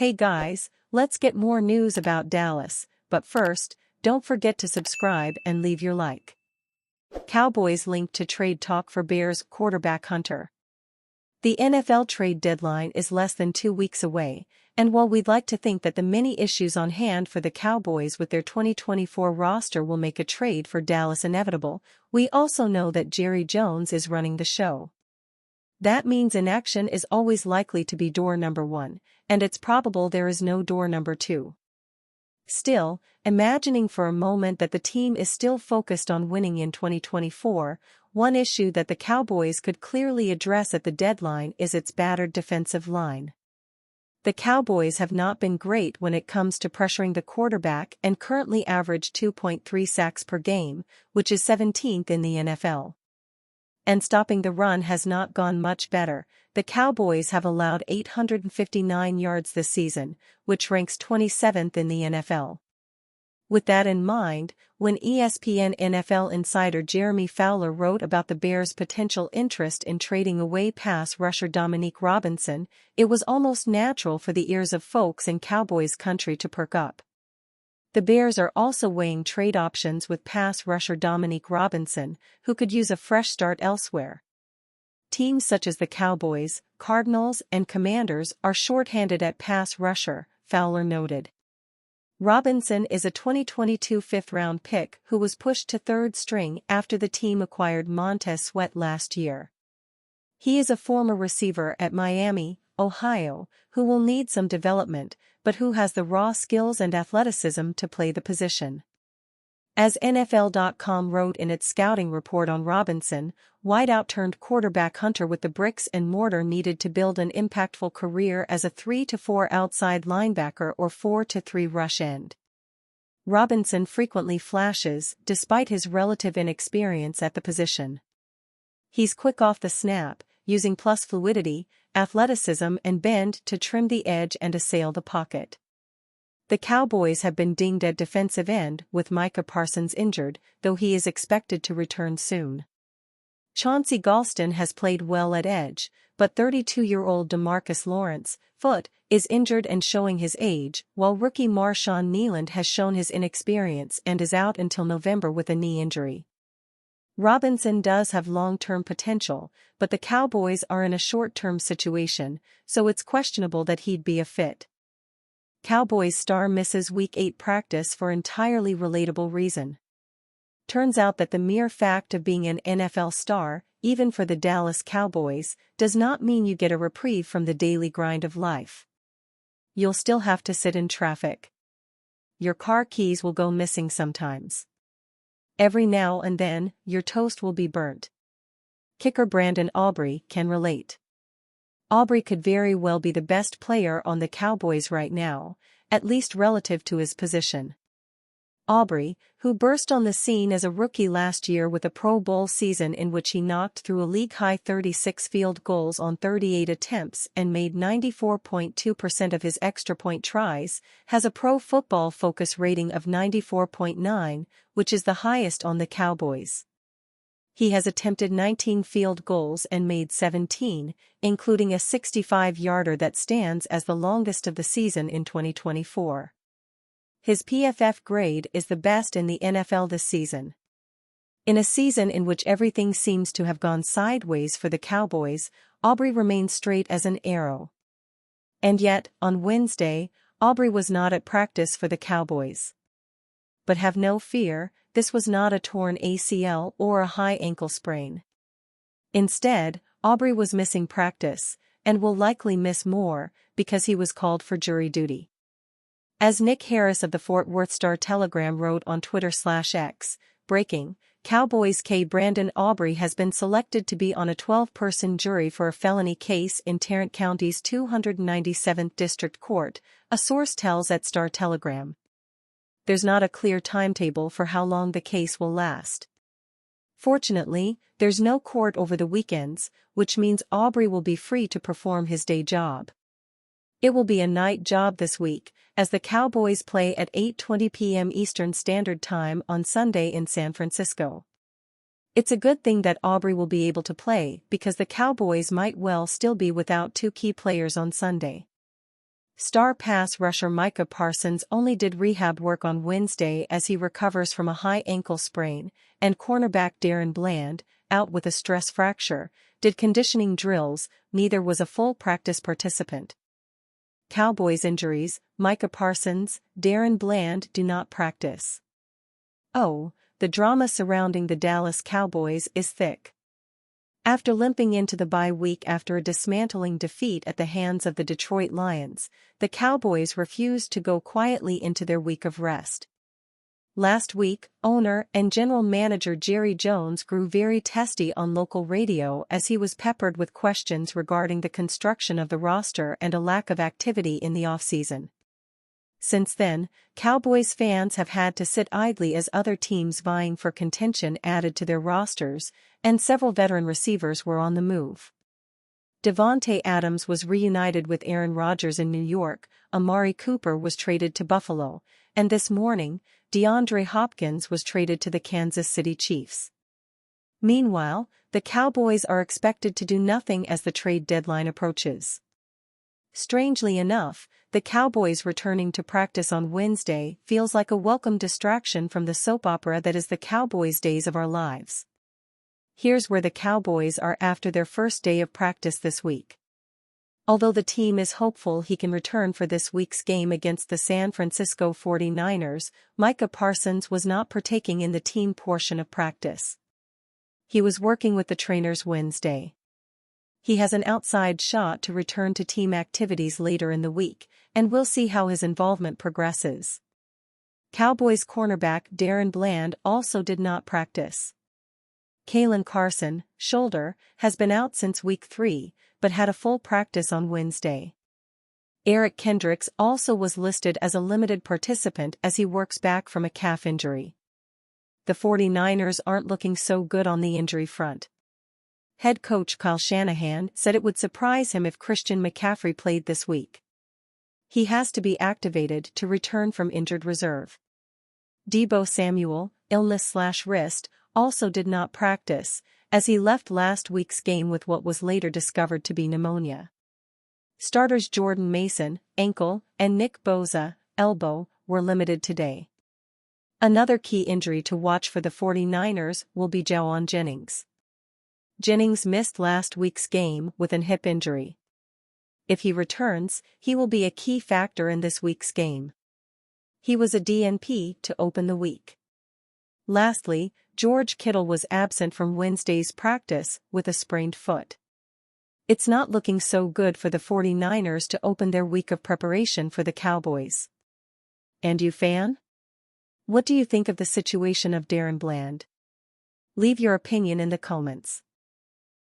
Hey guys, let's get more news about Dallas, but first, don't forget to subscribe and leave your like. Cowboys linked to trade talk for Bears quarterback Hunter. The NFL trade deadline is less than 2 weeks away, and while we'd like to think that the many issues on hand for the Cowboys with their 2024 roster will make a trade for Dallas inevitable, we also know that Jerry Jones is running the show. That means inaction is always likely to be door number 1, and it's probable there is no door number 2. Still, imagining for a moment that the team is still focused on winning in 2024, one issue that the Cowboys could clearly address at the deadline is its battered defensive line. The Cowboys have not been great when it comes to pressuring the quarterback and currently average 2.3 sacks per game, which is 17th in the NFL. And stopping the run has not gone much better. The Cowboys have allowed 859 yards this season, which ranks 27th in the NFL. With that in mind, when ESPN NFL insider Jeremy Fowler wrote about the Bears' potential interest in trading away pass rusher Dominique Robinson, it was almost natural for the ears of folks in Cowboys country to perk up. The Bears are also weighing trade options with pass rusher Dominique Robinson, who could use a fresh start elsewhere. Teams such as the Cowboys, Cardinals, and Commanders are short-handed at pass rusher, Fowler noted. Robinson is a 2022 fifth-round pick who was pushed to third string after the team acquired Montez Sweat last year. He is a former receiver at Miami, Ohio, who will need some development, but who has the raw skills and athleticism to play the position. As NFL.com wrote in its scouting report on Robinson, wideout turned quarterback Hunter with the bricks and mortar needed to build an impactful career as a 3-4 outside linebacker or 4-3 rush end. Robinson frequently flashes, despite his relative inexperience at the position. He's quick off the snap, using plus fluidity, athleticism and bend to trim the edge and assail the pocket. The Cowboys have been dinged at defensive end with Micah Parsons injured, though he is expected to return soon. Chauncey Golston has played well at edge, but 32-year-old DeMarcus Lawrence, foot, is injured and showing his age, while rookie Marshawn Kneeland has shown his inexperience and is out until November with a knee injury. Robinson does have long-term potential, but the Cowboys are in a short-term situation, so it's questionable that he'd be a fit. Cowboys star misses Week 8 practice for entirely relatable reason. Turns out that the mere fact of being an NFL star, even for the Dallas Cowboys, does not mean you get a reprieve from the daily grind of life. You'll still have to sit in traffic. Your car keys will go missing sometimes. Every now and then, your toast will be burnt. Kicker Brandon Aubrey can relate. Aubrey could very well be the best player on the Cowboys right now, at least relative to his position. Aubrey, who burst on the scene as a rookie last year with a Pro Bowl season in which he knocked through a league-high 36 field goals on 38 attempts and made 94.2% of his extra-point tries, has a Pro Football Focus rating of 94.9, which is the highest on the Cowboys. He has attempted 19 field goals and made 17, including a 65-yarder that stands as the longest of the season in 2024. His PFF grade is the best in the NFL this season. In a season in which everything seems to have gone sideways for the Cowboys, Aubrey remains straight as an arrow. And yet, on Wednesday, Aubrey was not at practice for the Cowboys. But have no fear, this was not a torn ACL or a high ankle sprain. Instead, Aubrey was missing practice, and will likely miss more, because he was called for jury duty. As Nick Harris of the Fort Worth Star-Telegram wrote on Twitter/X, breaking, Cowboys Brandon Aubrey has been selected to be on a 12-person jury for a felony case in Tarrant County's 297th District Court, a source tells at Star-Telegram. There's not a clear timetable for how long the case will last. Fortunately, there's no court over the weekends, which means Aubrey will be free to perform his day job. It will be a night job this week, as the Cowboys play at 8:20 p.m. Eastern Standard Time on Sunday in San Francisco. It's a good thing that Aubrey will be able to play because the Cowboys might well still be without 2 key players on Sunday. Star pass rusher Micah Parsons only did rehab work on Wednesday as he recovers from a high ankle sprain, and cornerback Darren Bland, out with a stress fracture, did conditioning drills. Neither was a full practice participant. Cowboys injuries: Micah Parsons, Darren Bland do not practice. Oh, the drama surrounding the Dallas Cowboys is thick. After limping into the bye week after a dismantling defeat at the hands of the Detroit Lions, the Cowboys refused to go quietly into their week of rest. Last week, owner and general manager Jerry Jones grew very testy on local radio as he was peppered with questions regarding the construction of the roster and a lack of activity in the offseason. Since then, Cowboys fans have had to sit idly as other teams vying for contention added to their rosters, and several veteran receivers were on the move. Devontae Adams was reunited with Aaron Rodgers in New York, Amari Cooper was traded to Buffalo, and this morning, DeAndre Hopkins was traded to the Kansas City Chiefs. Meanwhile, the Cowboys are expected to do nothing as the trade deadline approaches. Strangely enough, the Cowboys returning to practice on Wednesday feels like a welcome distraction from the soap opera that is the Cowboys' days of our lives. Here's where the Cowboys are after their first day of practice this week. Although the team is hopeful he can return for this week's game against the San Francisco 49ers, Micah Parsons was not partaking in the team portion of practice. He was working with the trainers Wednesday. He has an outside shot to return to team activities later in the week, and we'll see how his involvement progresses. Cowboys cornerback Darren Bland also did not practice. Kalen Carson, shoulder, has been out since week 3, but had a full practice on Wednesday. Eric Kendricks also was listed as a limited participant as he works back from a calf injury. The 49ers aren't looking so good on the injury front. Head coach Kyle Shanahan said it would surprise him if Christian McCaffrey played this week. He has to be activated to return from injured reserve. Deebo Samuel, illness/wrist, also did not practice, as he left last week's game with what was later discovered to be pneumonia. Starters Jordan Mason, ankle, and Nick Bosa, elbow, were limited today. Another key injury to watch for the 49ers will be Jawan Jennings. Jennings missed last week's game with an hip injury. If he returns, he will be a key factor in this week's game. He was a DNP to open the week. Lastly, George Kittle was absent from Wednesday's practice with a sprained foot. It's not looking so good for the 49ers to open their week of preparation for the Cowboys. And you, fan? What do you think of the situation of Darren Bland? Leave your opinion in the comments.